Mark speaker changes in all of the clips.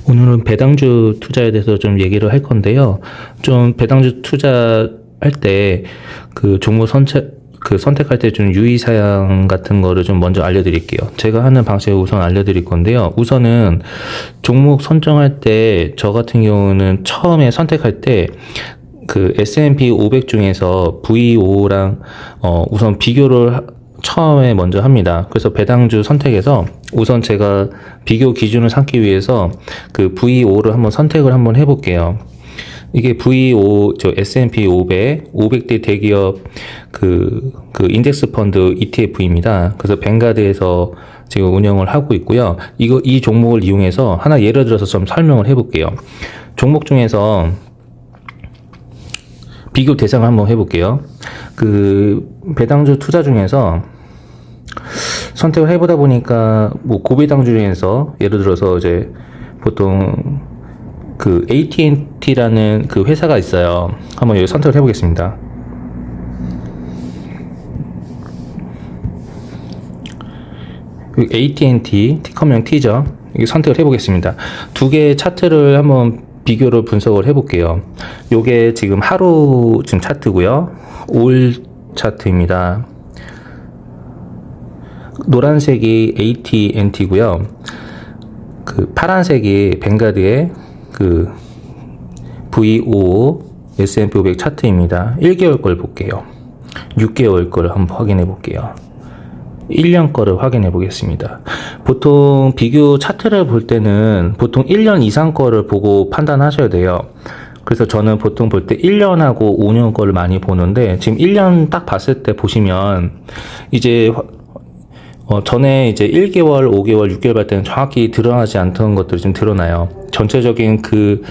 Speaker 1: 오늘은 배당주 투자에 대해서 좀 얘기를 할 건데요. 좀 배당주 투자할 때 그 종목 선택할 때 좀 유의사항 같은 거를 좀 먼저 알려드릴게요. 제가 하는 방식을 우선 알려드릴 건데요. 우선은 종목 선정할 때 저 같은 경우는 처음에 선택할 때 그 S&P 500 중에서 VO랑 우선 비교를 처음에 먼저 합니다. 그래서 배당주 선택해서 우선 제가 비교 기준을 삼기 위해서 그 VO를 한번 선택을 한번 해볼게요. 이게 VO, S&P 500, 500대 대기업 그 인덱스 펀드 ETF입니다. 그래서 뱅가드에서 지금 운영을 하고 있고요. 이 종목을 이용해서 하나 예를 들어서 좀 설명을 해볼게요. 종목 중에서 비교 대상을 한번 해볼게요. 그 배당주 투자 중에서 선택을 해보다 보니까 뭐 고배당주 중에서 예를 들어서 이제 보통 그 AT&T라는 그 회사가 있어요. 한번 여기 선택을 해보겠습니다. AT&T 티커명 T죠. 여기 선택을 해보겠습니다. 두 개의 차트를 한번 비교를 분석을 해볼게요. 요게 지금 하루 지금 차트고요. 올 차트입니다. 노란색이 AT&T고요. 그 파란색이 뱅가드의 그 VO S&P 500 차트입니다. 1개월 걸 볼게요. 6개월 거를 한번 확인해 볼게요. 1년 거를 확인해 보겠습니다. 보통 비교 차트를 볼 때는 보통 1년 이상 거를 보고 판단하셔야 돼요. 그래서 저는 보통 볼 때 1년하고 5년 거를 많이 보는데 지금 1년 딱 봤을 때 보시면 이제 전에 이제 1개월, 5개월, 6개월 할 때는 정확히 드러나지 않던 것들이 좀 드러나요. 전체적인 그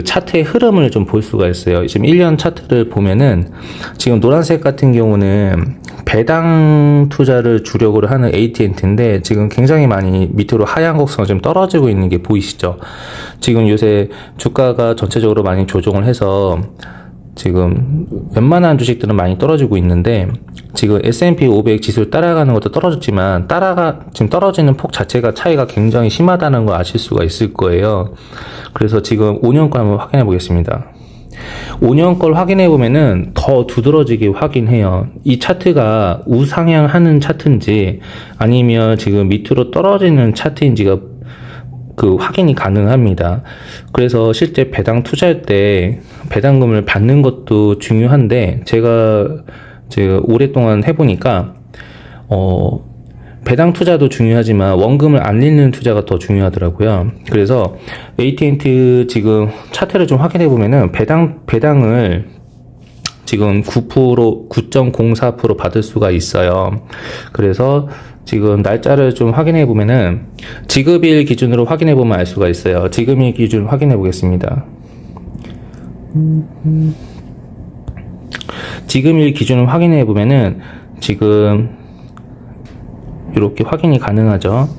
Speaker 1: 차트의 흐름을 좀 볼 수가 있어요. 지금 1년 차트를 보면은 지금 노란색 같은 경우는 배당 투자를 주력으로 하는 AT&T인데 지금 굉장히 많이 밑으로 하향 곡선을 좀 떨어지고 있는 게 보이시죠? 지금 요새 주가가 전체적으로 많이 조정을 해서 지금 웬만한 주식들은 많이 떨어지고 있는데 지금 S&P 500 지수를 따라가는 것도 떨어졌지만 지금 떨어지는 폭 자체가 차이가 굉장히 심하다는 걸 아실 수가 있을 거예요. 그래서 지금 5년 거 한번 확인해 보겠습니다. 5년 걸 확인해 보면은 더 두드러지게 확인해요. 이 차트가 우상향하는 차트인지 아니면 지금 밑으로 떨어지는 차트인지가 그 확인이 가능합니다. 그래서 실제 배당 투자할 때 배당금을 받는 것도 중요한데 제가 오랫동안 해보니까 배당 투자도 중요하지만 원금을 안 잃는 투자가 더 중요하더라고요. 그래서 AT&T 지금 차트를 좀 확인해 보면은 배당을 지금 9.04% 받을 수가 있어요. 그래서 지금 날짜를 좀 확인해 보면은 지급일 기준으로 확인해 보면 알 수가 있어요. 지급일 기준 확인해 보겠습니다. 지급일 기준을 확인해 보면은 지금 이렇게 확인이 가능하죠.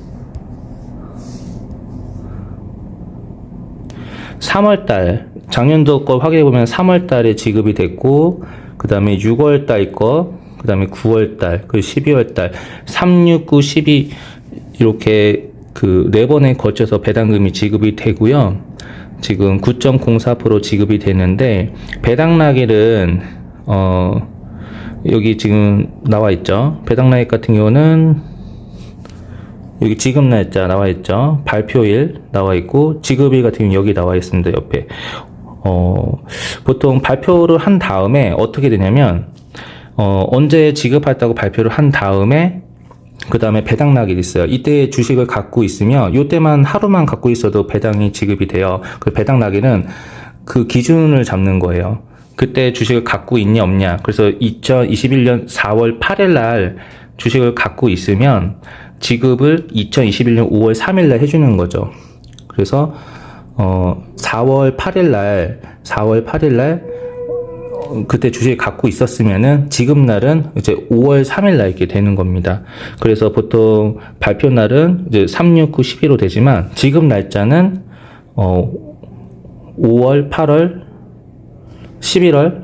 Speaker 1: 3월달 작년도 거 확인해 보면 3월달에 지급이 됐고 그 다음에 6월달 거 그 다음에 9월달, 그리고 12월달, 3, 6, 9, 12 이렇게 그 4번에 걸쳐서 배당금이 지급이 되고요. 지금 9.04% 지급이 됐는데 배당 낙일은 여기 지금 나와 있죠. 배당 낙일 같은 경우는 여기 지급 날짜 나와 있죠. 발표일 나와 있고 지급일 같은 경우는 여기 나와 있습니다. 옆에. 보통 발표를 한 다음에 어떻게 되냐면 언제 지급했다고 발표를 한 다음에 그 다음에 배당 낙일이 있어요. 이때 주식을 갖고 있으면 이때만 하루만 갖고 있어도 배당이 지급이 돼요. 그 배당 낙일은 그 기준을 잡는 거예요. 그때 주식을 갖고 있냐 없냐. 그래서 2021년 4월 8일 날 주식을 갖고 있으면 지급을 2021년 5월 3일 날 해주는 거죠. 그래서 4월 8일 날 그때 주식을 갖고 있었으면은 지급날은 이제 5월 3일 날 이렇게 되는 겁니다. 그래서 보통 발표 날은 이제 3, 6, 9, 12로 되지만 지급 날짜는 5월, 8월, 11월,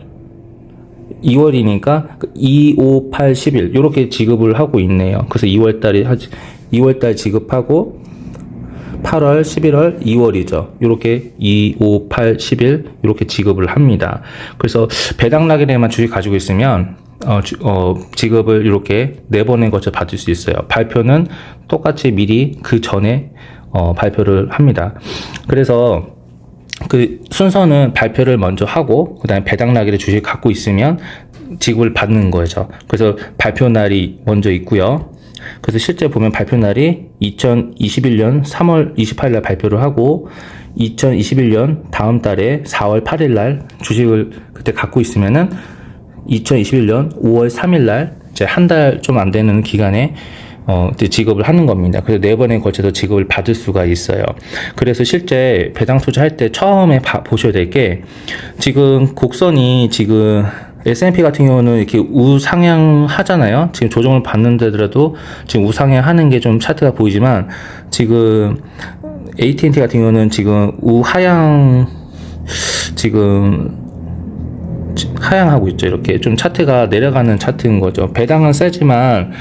Speaker 1: 2월이니까 2, 5, 8, 11 이렇게 지급을 하고 있네요. 그래서 2월달 지급하고 8월, 11월, 2월이죠. 이렇게 2, 5, 8, 11 이렇게 지급을 합니다. 그래서 배당 낙일에만 주식 가지고 있으면 지급을 이렇게 4번의 것을 받을 수 있어요. 발표는 똑같이 미리 그 전에 발표를 합니다. 그래서 그 순서는 발표를 먼저 하고 그 다음에 배당 낙일에 주식 갖고 있으면 지급을 받는 거죠. 그래서 발표 날이 먼저 있고요. 그래서 실제 보면 발표 날이 2021년 3월 28일 날 발표를 하고 2021년 다음 달에 4월 8일 날 주식을 그때 갖고 있으면은 2021년 5월 3일 날 이제 한 달 좀 안 되는 기간에 이제 지급을 하는 겁니다. 그래서 4번에 걸쳐서 지급을 받을 수가 있어요. 그래서 실제 배당 투자할 때 처음에 보셔야 될 게 지금 곡선이 지금 S&P 같은 경우는 이렇게 우상향 하잖아요. 지금 조정을 받는데더라도 지금 우상향 하는 게 좀 차트가 보이지만 지금 AT&T 같은 경우는 지금 우하향 지금 하향하고 있죠. 이렇게 좀 차트가 내려가는 차트인 거죠. 배당은 세지만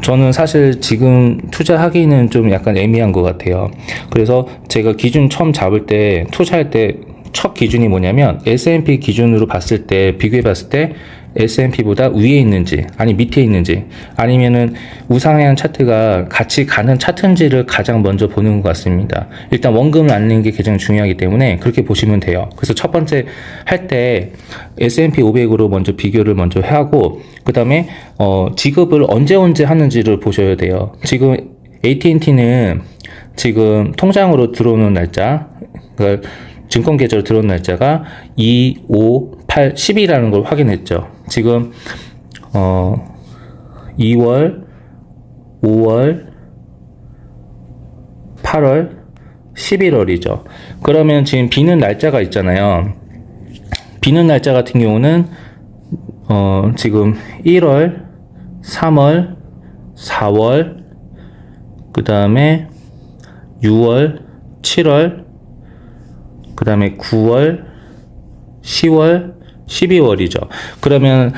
Speaker 1: 저는 사실 지금 투자하기는 좀 약간 애매한 것 같아요. 그래서 제가 기준 처음 잡을 때 투자할 때 첫 기준이 뭐냐면 S&P 기준으로 봤을 때 비교해 봤을 때 S&P보다 위에 있는지 아니 밑에 있는지 아니면은 우상향 차트가 같이 가는 차트인지를 가장 먼저 보는 것 같습니다. 일단 원금을 알리는 게 가장 중요하기 때문에 그렇게 보시면 돼요. 그래서 첫 번째 할 때 S&P 500으로 먼저 비교를 먼저 하고 그 다음에 지급을 언제 하는지를 보셔야 돼요. 지금 AT&T는 지금 통장으로 들어오는 날짜 그러니까 증권 계좌로 들어온 날짜가 2, 5, 8, 10이라는 걸 확인했죠. 지금 2월, 5월, 8월, 11월이죠. 그러면 지금 비는 날짜가 있잖아요. 비는 날짜 같은 경우는 지금 1월, 3월, 4월, 그 다음에 6월, 7월, 그 다음에 9월, 10월, 12월이죠. 그러면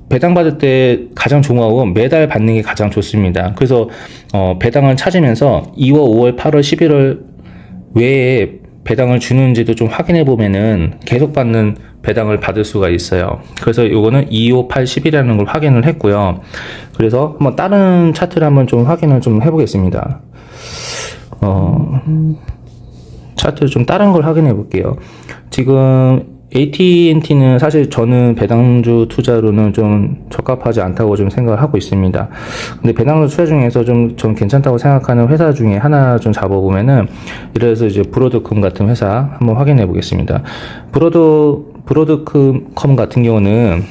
Speaker 1: 배당 받을 때 가장 좋은 거는 매달 받는 게 가장 좋습니다. 그래서 배당을 찾으면서 2월, 5월, 8월, 11월 외에 배당을 주는지도 좀 확인해 보면은 계속 받는 배당을 받을 수가 있어요. 그래서 요거는 2, 5, 8, 10이라는 걸 확인을 했고요. 그래서 한번 다른 차트를 한번 좀 확인을 좀 해보겠습니다. 차트 좀 다른 걸 확인해 볼게요. 지금 AT&T는 사실 저는 배당주 투자로는 좀 적합하지 않다고 좀 생각을 하고 있습니다. 근데 배당주 투자 중에서 좀 괜찮다고 생각하는 회사 중에 하나 좀 잡아보면은 이래서 이제 브로드컴 같은 회사 한번 확인해 보겠습니다. 브로드컴 같은 경우는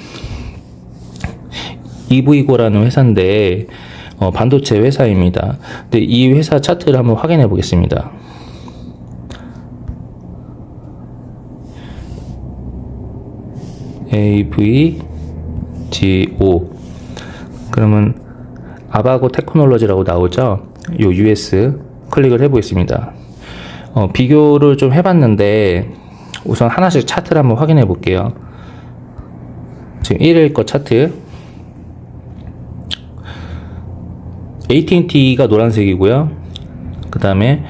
Speaker 1: EV고라는 회사인데 반도체 회사입니다. 근데 이 회사 차트를 한번 확인해 보겠습니다. AVGO 그러면 아바고 테크놀로지라고 나오죠. 요 US 클릭을 해보겠습니다. 비교를 좀 해봤는데 우선 하나씩 차트를 한번 확인해 볼게요. 지금 1일 거 차트 AT&T가 노란색이고요. 그 다음에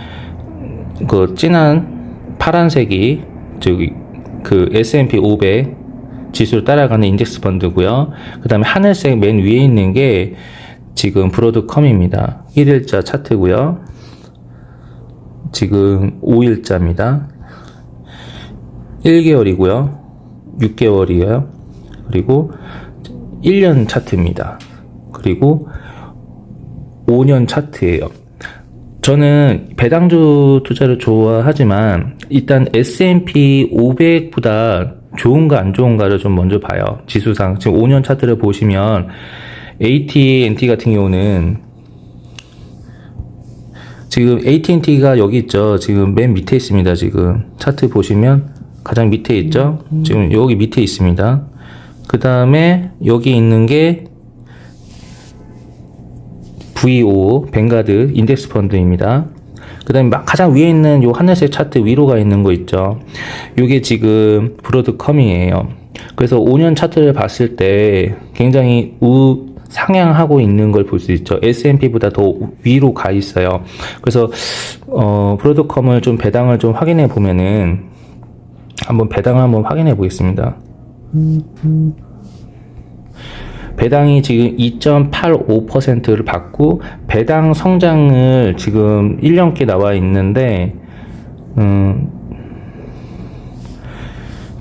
Speaker 1: 그 진한 파란색이 저기 그 S&P 500 지수를 따라가는 인덱스 펀드고요. 그 다음에 하늘색 맨 위에 있는 게 지금 브로드컴입니다. 1일자 차트고요. 지금 5일자입니다. 1개월이고요. 6개월이에요. 그리고 1년 차트입니다. 그리고 5년 차트예요. 저는 배당주 투자를 좋아하지만 일단 S&P 500보다 좋은가 안 좋은가를 좀 먼저 봐요. 지수상 지금 5년 차트를 보시면 AT&T 같은 경우는 지금 AT&T가 여기 있죠. 지금 맨 밑에 있습니다. 지금 차트 보시면 가장 밑에 있죠. 지금 여기 밑에 있습니다. 그 다음에 여기 있는 게 VO 뱅가드 인덱스 펀드입니다. 그 다음에 가장 위에 있는 요 하늘색 차트 위로 가 있는 거 있죠. 요게 지금 브로드컴이에요. 그래서 5년 차트를 봤을 때 굉장히 상향하고 있는 걸 볼 수 있죠. S&P보다 더 위로 가 있어요. 그래서 브로드컴을 좀 배당을 좀 확인해 보면은 한번 배당을 한번 확인해 보겠습니다. 배당이 지금 2.85%를 받고 배당 성장을 지금 1년께 나와 있는데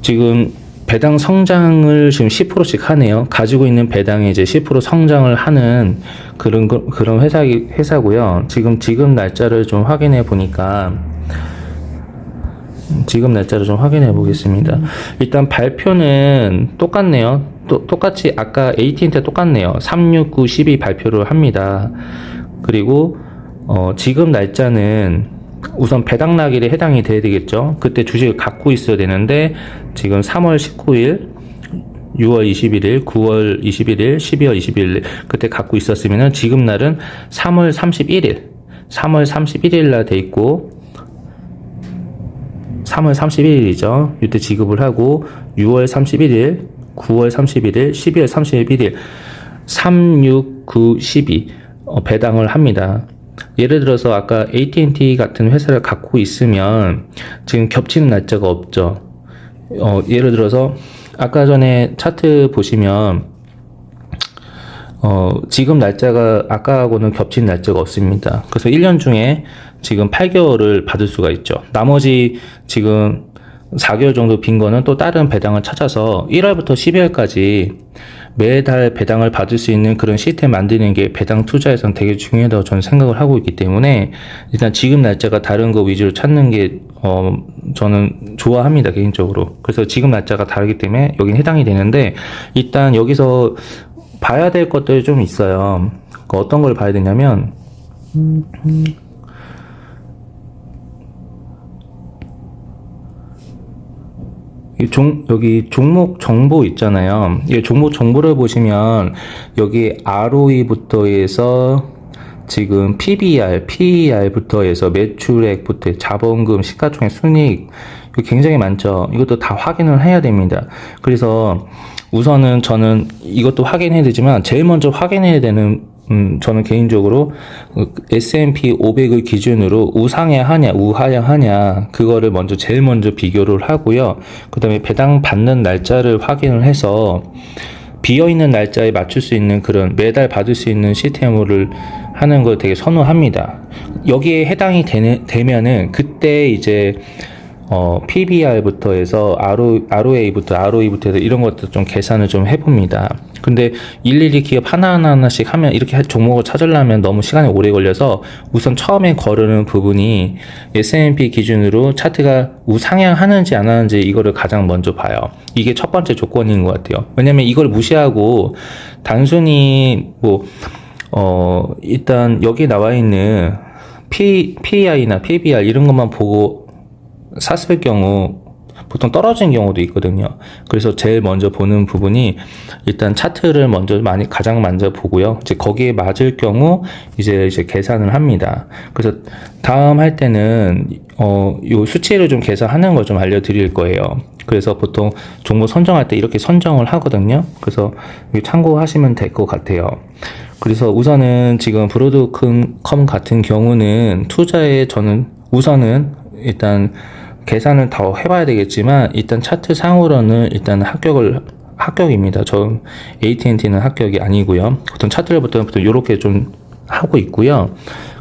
Speaker 1: 지금 배당 성장을 지금 10%씩 하네요. 가지고 있는 배당이 이제 10% 성장을 하는 그런 회사고요. 지금 날짜를 좀 확인해 보니까 지금 날짜를 좀 확인해 보겠습니다. 일단 발표는 똑같네요. 똑같이 아까 AT&T 똑같네요. 369 12 발표를 합니다. 그리고 지금 날짜는 우선 배당 날일에 해당이 돼야 되겠죠. 그때 주식을 갖고 있어야 되는데 지금 3월 19일, 6월 21일, 9월 21일, 12월 21일 그때 갖고 있었으면은 지금 날은 3월 31일 날 돼 있고 3월 31일이죠. 이때 지급을 하고 6월 31일, 9월 31일, 12월 31일 3, 6, 9, 12 배당을 합니다. 예를 들어서 아까 AT&T 같은 회사를 갖고 있으면 지금 겹치는 날짜가 없죠. 예를 들어서 아까 전에 차트 보시면 지금 날짜가 아까하고는 겹친 날짜가 없습니다. 그래서 1년 중에 지금 8개월을 받을 수가 있죠. 나머지 지금 4개월 정도 빈 거는 또 다른 배당을 찾아서 1월부터 12월까지 매달 배당을 받을 수 있는 그런 시스템 만드는 게 배당 투자에서는 되게 중요하다고 저는 생각을 하고 있기 때문에 일단 지금 날짜가 다른 거 위주로 찾는 게 저는 좋아합니다, 개인적으로. 그래서 지금 날짜가 다르기 때문에 여긴 해당이 되는데 일단 여기서 봐야 될 것들이 좀 있어요. 어떤 걸 봐야 되냐면 여기 종목 정보 있잖아요. 이 종목 정보를 보시면 여기 ROE부터 해서 지금 PBR, PER부터 해서 매출액부터 자본금, 시가총액, 순이익 이거 굉장히 많죠. 이것도 다 확인을 해야 됩니다. 그래서 우선은 저는 이것도 확인해야 되지만 제일 먼저 확인해야 되는 저는 개인적으로 S&P 500을 기준으로 우상향하냐 우하향하냐 그거를 제일 먼저 비교를 하고요. 그 다음에 배당 받는 날짜를 확인을 해서 비어있는 날짜에 맞출 수 있는 그런 매달 받을 수 있는 시스템을 하는 걸 되게 선호합니다. 여기에 해당이 되면은 그때 이제 PBR부터 해서 ROE부터 해서 이런 것도 좀 계산을 좀 해봅니다. 근데 일일이 기업 하나씩 하면 이렇게 종목을 찾으려면 너무 시간이 오래 걸려서 우선 처음에 거르는 부분이 S&P 기준으로 차트가 우상향하는지 안 하는지 이거를 가장 먼저 봐요. 이게 첫 번째 조건인 것 같아요. 왜냐면 이걸 무시하고 단순히 일단 여기 나와 있는 PER이나 PBR 이런 것만 보고 샀을 경우 보통 떨어진 경우도 있거든요. 그래서 제일 먼저 보는 부분이 일단 차트를 가장 먼저 보고요. 이제 거기에 맞을 경우 이제 계산을 합니다. 그래서 다음 할 때는 요 수치를 좀 계산하는 걸 좀 알려드릴 거예요. 그래서 보통 종목 선정할 때 이렇게 선정을 하거든요. 그래서 참고하시면 될 것 같아요. 그래서 우선은 지금 브로드컴 같은 경우는 투자에 저는 우선은 일단 계산을 더 해봐야 되겠지만 일단 차트 상으로는 일단 합격입니다. 저 AT&T는 합격이 아니고요. 보통 차트를 보통 이렇게 좀 하고 있고요.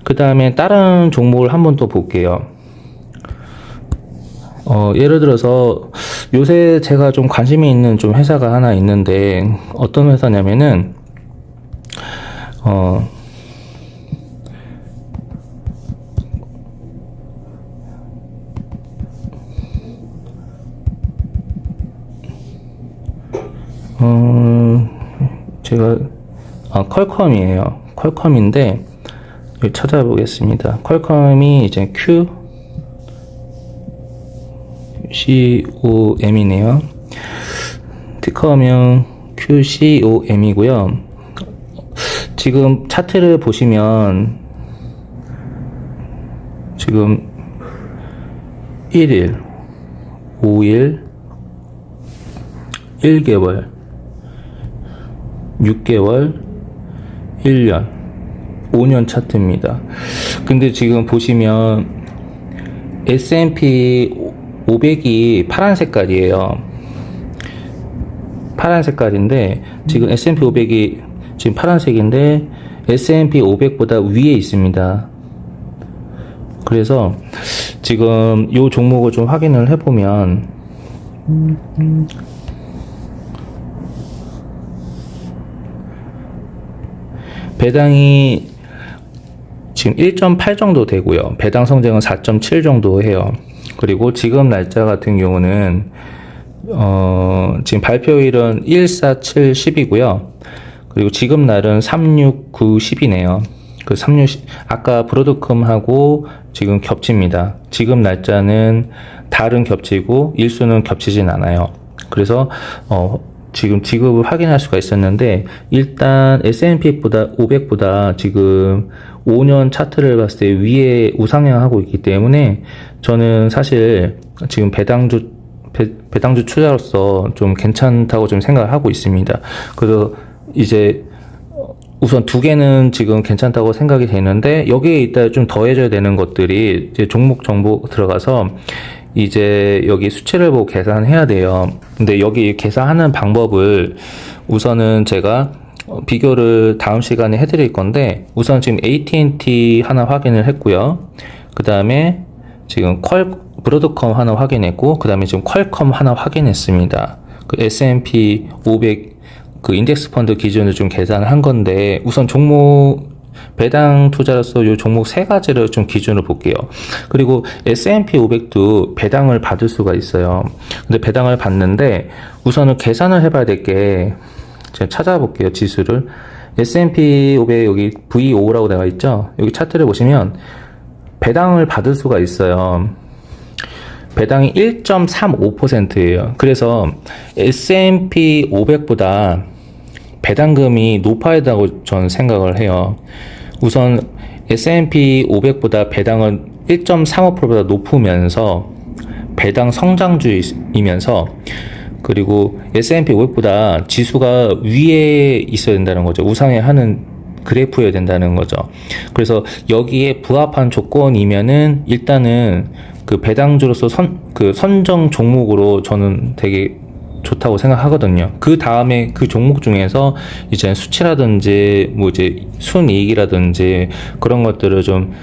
Speaker 1: 그 다음에 다른 종목을 한번 또 볼게요. 예를 들어서 요새 제가 좀 관심이 있는 좀 회사가 하나 있는데 어떤 회사냐면은 제가 퀄컴이에요. 퀄컴인데 여기 찾아보겠습니다. 퀄컴이 이제 QCOM이네요. 티커명 QCOM이고요. 지금 차트를 보시면 지금 1일, 5일, 1개월, 6개월, 1년, 5년 차트입니다. 근데 지금 보시면 S&P 500이 파란 색깔이에요. 파란 색깔인데 지금 S&P 500이 지금 파란색인데 S&P 500보다 위에 있습니다. 그래서 지금 이 종목을 좀 확인을 해보면 배당이 지금 1.8 정도 되고요. 배당 성장은 4.7 정도 해요. 그리고 지금 날짜 같은 경우는 지금 발표일은 1, 4, 7, 10이고요. 그리고 지금 날은 3, 6, 9, 10이네요. 그 3, 6, 아까 브로드컴하고 지금 겹칩니다. 지금 날짜는 달은 겹치고 일수는 겹치진 않아요. 그래서 지금 지급을 확인할 수가 있었는데 일단 S&P보다 500보다 지금 5년 차트를 봤을 때 위에 우상향하고 있기 때문에 저는 사실 지금 배당주 투자로서 좀 괜찮다고 좀 생각을 하고 있습니다. 그래서 이제 우선 두 개는 지금 괜찮다고 생각이 되는데 여기에 이따 좀 더해져야 되는 것들이 이제 종목 정보 들어가서 이제 여기 수치를 보고 계산해야 돼요. 근데 여기 계산하는 방법을 우선은 제가 비교를 다음 시간에 해드릴 건데 우선 지금 AT&T 하나 확인을 했고요. 그 다음에 지금 브로드컴 하나 확인했고 그 다음에 지금 퀄컴 하나 확인했습니다. 그 S&P 500 그 인덱스 펀드 기준을 좀 계산을 한 건데 우선 종목 배당 투자로서 이 종목 세 가지를 좀 기준으로 볼게요. 그리고 S&P 500도 배당을 받을 수가 있어요. 근데 배당을 받는데 우선은 계산을 해봐야 될 게 제가 찾아볼게요. 지수를 S&P 500 여기 V5라고 나와 있죠. 여기 차트를 보시면 배당을 받을 수가 있어요. 배당이 1.35%예요. 그래서 S&P 500보다 배당금이 높아야 된다고 저는 생각을 해요. 우선 S&P 500보다 배당은 1.35%보다 높으면서 배당 성장주이면서 그리고 S&P 500보다 지수가 위에 있어야 된다는 거죠. 우상향하는 그래프여야 된다는 거죠. 그래서 여기에 부합한 조건이면은 일단은 그 배당주로서 선정 종목으로 저는 되게 좋다고 생각하거든요. 그 다음에 그 종목 중에서 이제 수치라든지 뭐 이제 순이익이라든지 그런 것들을 좀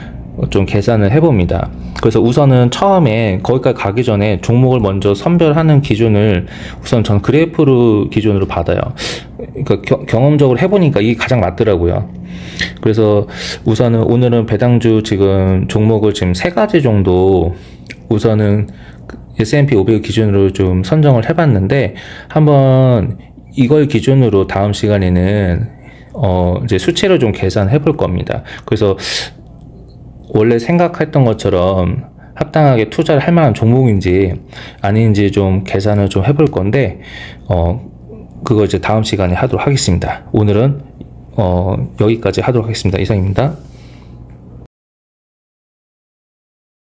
Speaker 1: 계산을 해봅니다. 그래서 우선은 처음에 거기까지 가기 전에 종목을 먼저 선별하는 기준을 우선 전 그래프로 기준으로 받아요. 그러니까 경험적으로 해보니까 이게 가장 맞더라고요. 그래서 우선은 오늘은 배당주 지금 종목을 지금 세 가지 정도 우선은 S&P 500 기준으로 좀 선정을 해봤는데 한번 이걸 기준으로 다음 시간에는 이제 수치를 좀 계산해 볼 겁니다. 그래서 원래 생각했던 것처럼 합당하게 투자를 할 만한 종목인지 아닌지 좀 계산을 좀 해볼 건데 그거 이제 다음 시간에 하도록 하겠습니다. 오늘은 여기까지 하도록 하겠습니다. 이상입니다.